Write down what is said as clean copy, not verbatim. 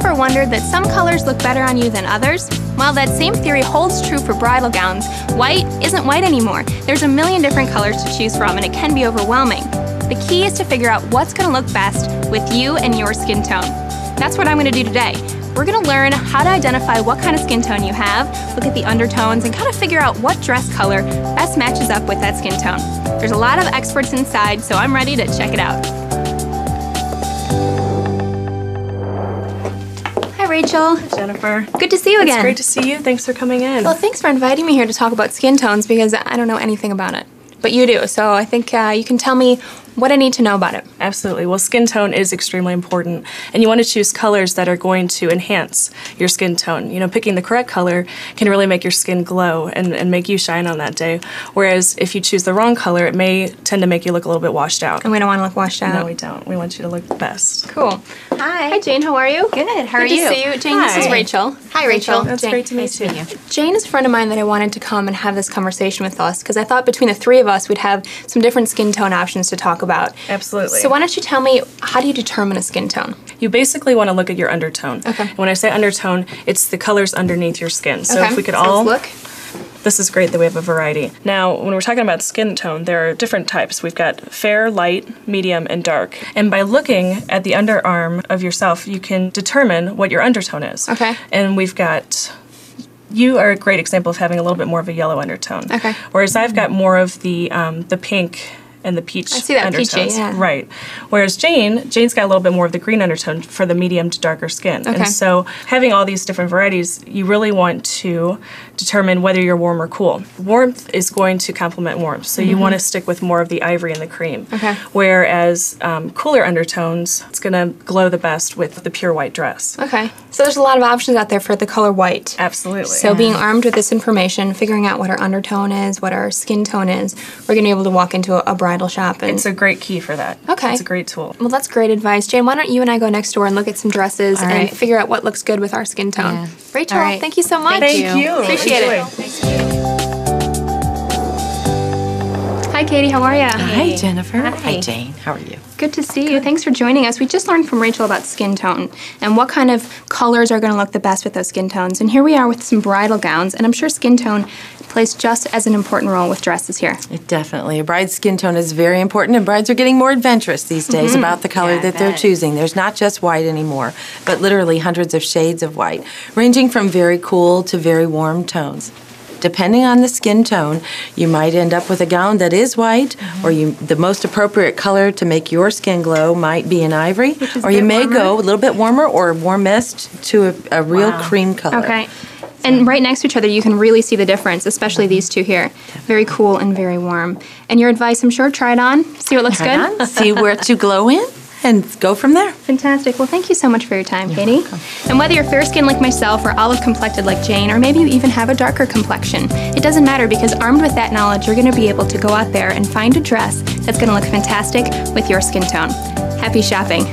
ever wondered that some colors look better on you than others? Well, that same theory holds true for bridal gowns. White isn't white anymore. There's a million different colors to choose from, and it can be overwhelming. The key is to figure out what's going to look best with you and your skin tone. That's what I'm going to do today. We're going to learn how to identify what kind of skin tone you have, look at the undertones, and kind of figure out what dress color best matches up with that skin tone. There's a lot of experts inside, so I'm ready to check it out. Hi, Rachel. Hi, Jennifer. Good to see you again. It's great to see you. Thanks for coming in. Well, thanks for inviting me here to talk about skin tones because I don't know anything about it. But you do, so I think you can tell me what I need to know about it. Absolutely. Well, skin tone is extremely important, and you want to choose colors that are going to enhance your skin tone. You know, picking the correct color can really make your skin glow and make you shine on that day, whereas if you choose the wrong color, it may tend to make you look a little bit washed out. And we don't want to look washed out. No, we don't. We want you to look the best. Cool. Hi. Hi, Jane. How are you? Good. How are you? Good to see you. Jane, Hi. this is Rachel. Hi, Rachel. That's Jane. great to meet Nice you. to meet you. Jane is a friend of mine that I wanted to come and have this conversation with us because I thought between the three of us we'd have some different skin tone options to talk about. Absolutely. So why don't you tell me, how do you determine a skin tone? You basically want to look at your undertone. Okay. And when I say undertone, it's the colors underneath your skin. So Okay. if we could So all let's look. This is great that we have a variety. Now, when we're talking about skin tone, there are different types. We've got fair, light, medium, and dark. And by looking at the underarm of yourself, you can determine what your undertone is. Okay. And we've got, you are a great example of having a little bit more of a yellow undertone. Okay. Whereas I've got more of the pink and the peach I see that undertones. peachy, yeah. Right. Whereas Jane's got a little bit more of the green undertone for the medium to darker skin. Okay. And so having all these different varieties, you really want to determine whether you're warm or cool. Warmth is going to complement warmth, so you want to stick with more of the ivory and the cream. Okay. Whereas cooler undertones, it's going to glow the best with the pure white dress. Okay. So there's a lot of options out there for the color white. Absolutely. So being armed with this information, figuring out what our undertone is, what our skin tone is, we're going to be able to walk into a bridal shop and... It's a great key for that. Okay. It's a great tool. Well, that's great advice. Jane, why don't you and I go next door and look at some dresses All and right. figure out what looks good with our skin tone. Yeah. Rachel, All right. thank you so much. Thank you. Appreciate Enjoy. it. Hi, Katie. How are you? Hi, Jennifer. Hi. Hi, Jane. How are you? Good to see you. Thanks for joining us. We just learned from Rachel about skin tone and what kind of colors are going to look the best with those skin tones. And here we are with some bridal gowns, and I'm sure skin tone plays just as an important role with dresses here. It definitely. A bride's skin tone is very important, and brides are getting more adventurous these days about the color Yeah, I that they're bet. choosing. There's not just white anymore, but literally hundreds of shades of white, ranging from very cool to very warm tones. Depending on the skin tone, you might end up with a gown that is white, or the most appropriate color to make your skin glow might be an ivory, is or a you bit may warmer. go a little bit warmer or warmest to a real cream color. Okay. And right next to each other, you can really see the difference, especially these two here. Very cool and very warm. And your advice, I'm sure, try it on, see what looks Try it good. on, see where to glow in, and go from there. Fantastic. Well, thank you so much for your time, Katie. And whether you're fair-skinned like myself or olive-complected like Jane, or maybe you even have a darker complexion, it doesn't matter because armed with that knowledge, you're going to be able to go out there and find a dress that's going to look fantastic with your skin tone. Happy shopping.